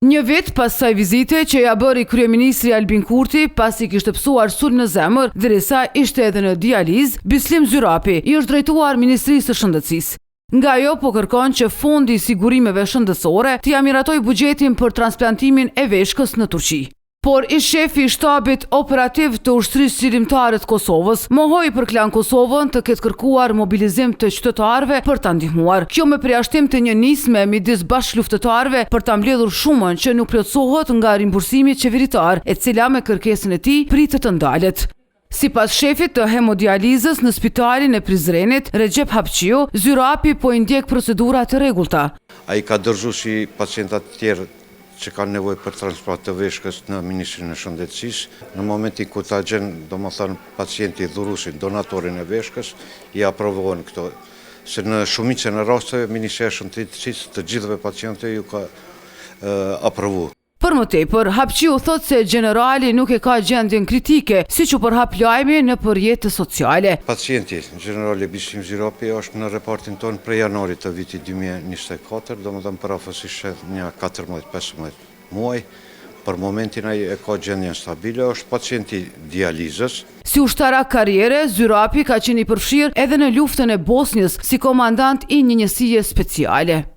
Një vit pas saj vizite që ja bëri kryeministri Albin Kurti pasi kishte psuar sulm në zemër derisa ishte edhe në dializë, Bislim Zyrapi i është drejtuar Ministrisë së Shëndetësisë. Nga ajo po kërkon që Fondi i Sigurimeve Shëndetësore t'i miratoj buxhetin për transplantimin e veshkës në Turqi. Por ish shefi i shtabit operativ të ushtrisë qëllimtare të Kosovës mohoi për Klan Kosovën të ketë kërkuar mobilizim të qytetarëve për ta ndihmuar. Kjo me përjashtim të një nisme midis bashkëluftëtarëve për ta mbledhur shumën që nuk plotësohet nga rimbursimi qeveritar, e cila me kërkesën e tij pritet të ndalet. Sipas shefit të hemodializës në spitalin e Prizrenit, Recep Hapqiu, Zyrapi po i ndjek procedura të rregullta. Ai ka dorëzuar si pacientat të tjerë që kanë nevojë për transplant të veshkës në Ministrinë e Shëndetësisë. Në momentin ku ta gjen, domethënë pacienti dhuruesin, donatorin e veshkës, i aprovohen këto. Se në shumicën e rasteve Ministria e Shëndetësisë të gjithëve pacientëve ju ka aprovuar. Për më tepër, Hapqiu thot se generali nuk e ka gjendjen kritike, siç u përhap lajmi në rrjetet sociale. Pacienti, generali Bislim Zyrapi, është në reportin tonë prej janarit të vitit 2024, domethënë parafosisht një 14-15 muaj. Për momentin ai e ka gjendjen stabile, është pacienti dializës. Si ushtarak karriere, Zyrapi ka qenë i përfshirë edhe në luftën e Bosnjës si komandant i një njësie speciale.